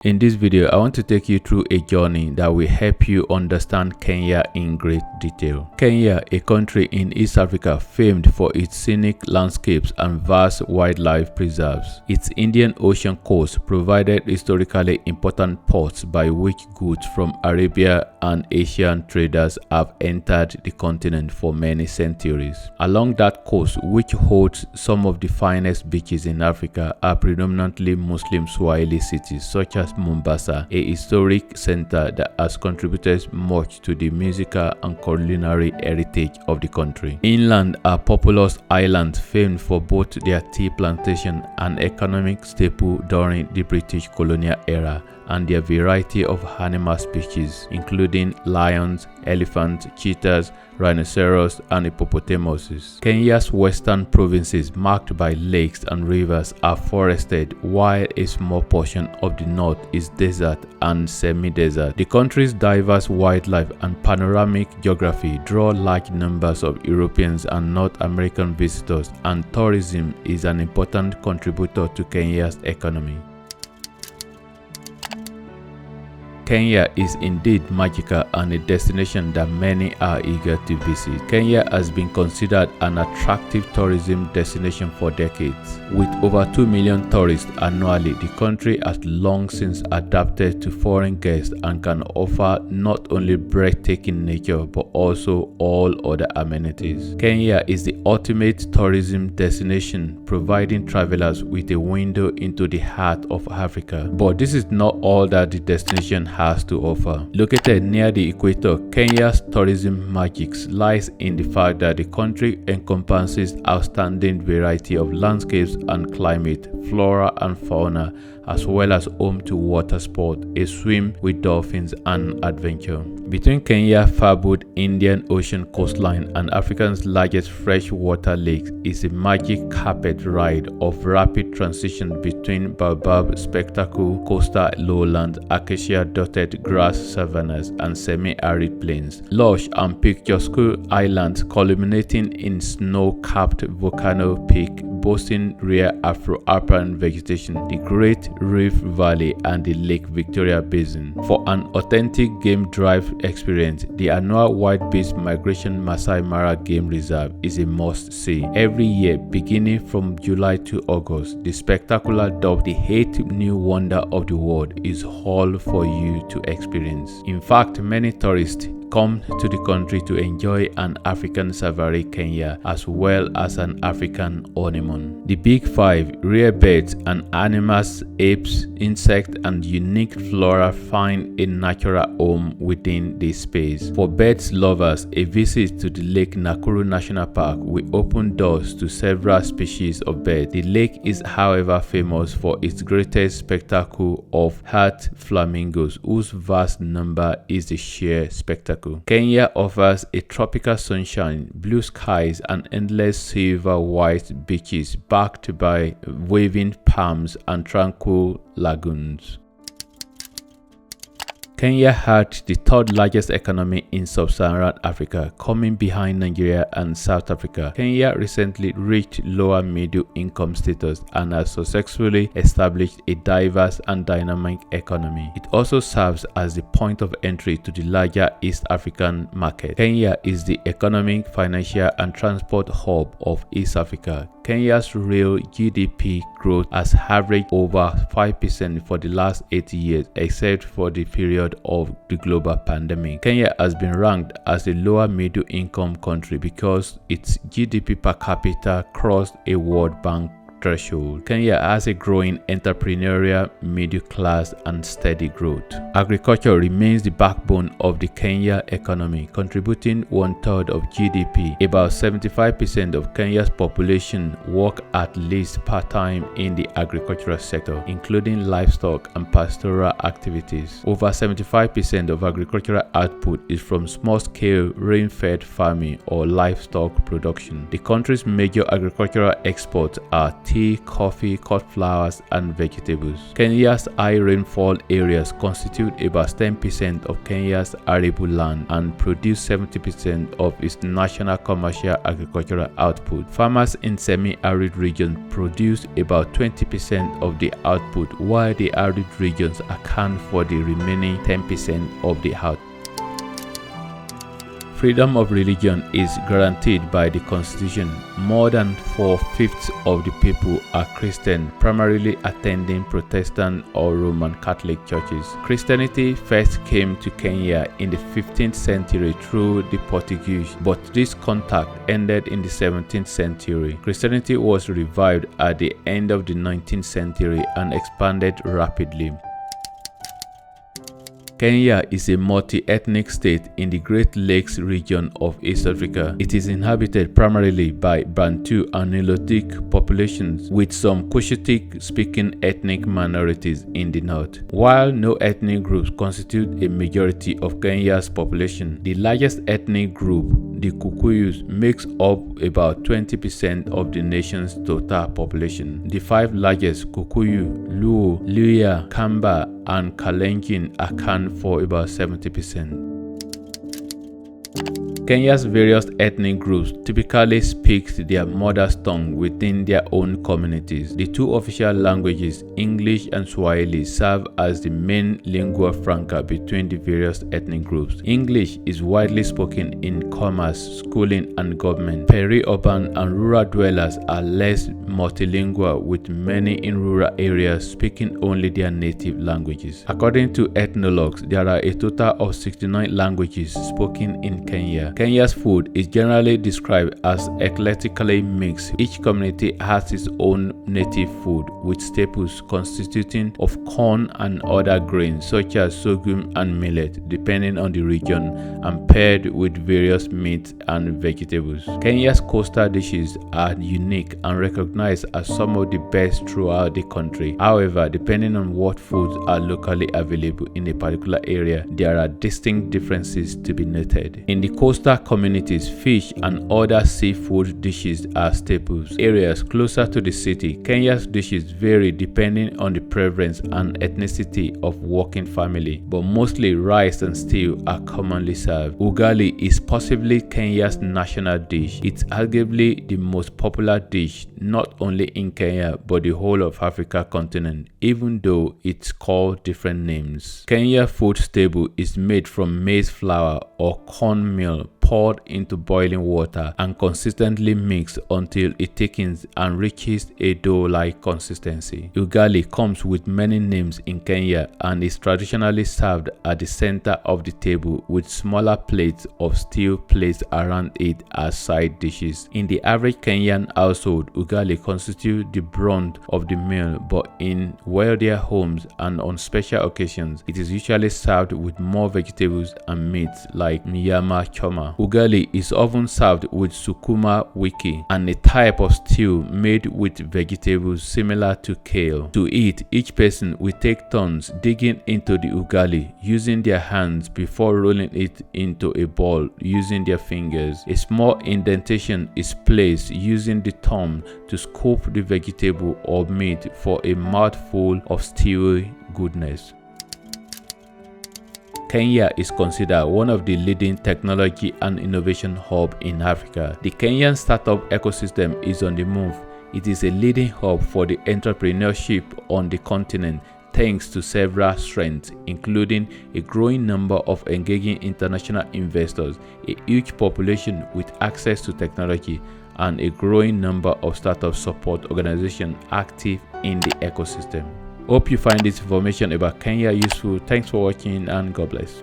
In this video, I want to take you through a journey that will help you understand Kenya in great detail. Kenya, a country in East Africa famed for its scenic landscapes and vast wildlife preserves. Its Indian Ocean coast provided historically important ports by which goods from Arabian and Asian traders have entered the continent for many centuries. Along that coast, which holds some of the finest beaches in Africa, are predominantly Muslim Swahili cities such as Mombasa, a historic center that has contributed much to the musical and culinary heritage of the country. Inland are populous islands famed for both their tea plantation and economic staple during the British colonial era, and their variety of animal species, including lions, elephants, cheetahs, rhinoceroses, and hippopotamuses. Kenya's western provinces, marked by lakes and rivers, are forested, while a small portion of the north is desert and semi-desert. The country's diverse wildlife and panoramic geography draw large numbers of Europeans and North American visitors, and tourism is an important contributor to Kenya's economy. Kenya is indeed magical and a destination that many are eager to visit. Kenya has been considered an attractive tourism destination for decades. With over 2 million tourists annually, the country has long since adapted to foreign guests and can offer not only breathtaking nature but also all other amenities. Kenya is the ultimate tourism destination, providing travelers with a window into the heart of Africa. But this is not all that the destination has to offer. Located near the equator, Kenya's tourism magic lies in the fact that the country encompasses outstanding variety of landscapes and climate, flora and fauna, as well as home to water sport, a swim with dolphins, and adventure. Between Kenya's fabled Indian Ocean coastline and Africa's largest freshwater lake is a magic carpet ride of rapid transition between baobab spectacle, coastal lowlands, acacia-dotted grass savannas, and semi-arid plains, lush and picturesque islands culminating in snow-capped volcano peak boasting rare Afro-Alpine vegetation, the Great Rift Valley, and the Lake Victoria Basin. For an authentic game drive experience, the annual Whitebeast Migration Masai Mara Game Reserve is a must-see. Every year, beginning from July to August, the spectacular dubbed the 8th new wonder of the world is all for you to experience. In fact, many tourists come to the country to enjoy an African safari Kenya as well as an African honeymoon. The Big Five, rare birds and animals, apes, insects, and unique flora find a natural home within this space. For birds lovers, a visit to the Lake Nakuru National Park will open doors to several species of birds. The lake is, however, famous for its greatest spectacle of earth flamingos, whose vast number is the sheer spectacle. Kenya offers a tropical sunshine, blue skies, and endless silver-white beaches backed by waving palms and tranquil lagoons. Kenya had the third largest economy in sub-Saharan Africa, coming behind Nigeria and South Africa. Kenya recently reached lower middle income status and has successfully established a diverse and dynamic economy. It also serves as the point of entry to the larger East African market. Kenya is the economic, financial, and transport hub of East Africa. Kenya's real GDP growth has averaged over 5% for the last 80 years, except for the period of the global pandemic. Kenya has been ranked as a lower middle income country because its GDP per capita crossed a World Bank threshold. Kenya has a growing entrepreneurial middle class and steady growth. Agriculture remains the backbone of the Kenya economy, contributing 1/3 of GDP. About 75% of Kenya's population work at least part-time in the agricultural sector, including livestock and pastoral activities. Over 75% of agricultural output is from small-scale rain-fed farming or livestock production. The country's major agricultural exports are tea, coffee, cut flowers, and vegetables. Kenya's high rainfall areas constitute about 10% of Kenya's arable land and produce 70% of its national commercial agricultural output. Farmers in semi-arid regions produce about 20% of the output, while the arid regions account for the remaining 10% of the output. Freedom of religion is guaranteed by the Constitution. More than 4/5 of the people are Christian, primarily attending Protestant or Roman Catholic churches. Christianity first came to Kenya in the 15th century through the Portuguese, but this contact ended in the 17th century. Christianity was revived at the end of the 19th century and expanded rapidly. Kenya is a multi-ethnic state in the Great Lakes region of East Africa. It is inhabited primarily by Bantu and Nilotic populations, with some Cushitic-speaking ethnic minorities in the north. While no ethnic groups constitute a majority of Kenya's population, the largest ethnic group, the Kikuyus, makes up about 20% of the nation's total population. The five largest, Kikuyu, Luo, Luhya, Kamba, and Kalenjin, account for about 70%. Kenya's various ethnic groups typically speak their mother tongue within their own communities. The two official languages, English and Swahili, serve as the main lingua franca between the various ethnic groups. English is widely spoken in commerce, schooling, and government. Peri-urban and rural dwellers are less multilingual, with many in rural areas speaking only their native languages. According to ethnologues, there are a total of 69 languages spoken in Kenya. Kenya's food is generally described as eclectically mixed. Each community has its own native food, with staples constituting of corn and other grains such as sorghum and millet, depending on the region, and paired with various meats and vegetables. Kenya's coastal dishes are unique and recognized as some of the best throughout the country. However, depending on what foods are locally available in a particular area, there are distinct differences to be noted. In the coastal communities, fish and other seafood dishes are staples. Areas closer to the city, Kenya's dishes vary depending on the preference and ethnicity of working family, but mostly rice and stew are commonly served. Ugali is possibly Kenya's national dish. It's arguably the most popular dish not only in Kenya but the whole of Africa continent, even though it's called different names. Kenya food staple is made from maize flour or cornmeal poured into boiling water and consistently mixed until it thickens and reaches a dough-like consistency. Ugali comes with many names in Kenya and is traditionally served at the center of the table with smaller plates of stew placed around it as side dishes. In the average Kenyan household, ugali constitutes the brunt of the meal, but in wealthier homes and on special occasions, it is usually served with more vegetables and meats like nyama choma. Ugali is often served with sukuma wiki, and a type of stew made with vegetables similar to kale. To eat, each person will take turns digging into the ugali using their hands before rolling it into a ball using their fingers. A small indentation is placed using the thumb to scoop the vegetable or meat for a mouthful of stewy goodness. Kenya is considered one of the leading technology and innovation hubs in Africa. The Kenyan startup ecosystem is on the move. It is a leading hub for the entrepreneurship on the continent, thanks to several strengths, including a growing number of engaging international investors, a huge population with access to technology, and a growing number of startup support organizations active in the ecosystem. Hope you find this information about Kenya useful. Thanks for watching and God bless.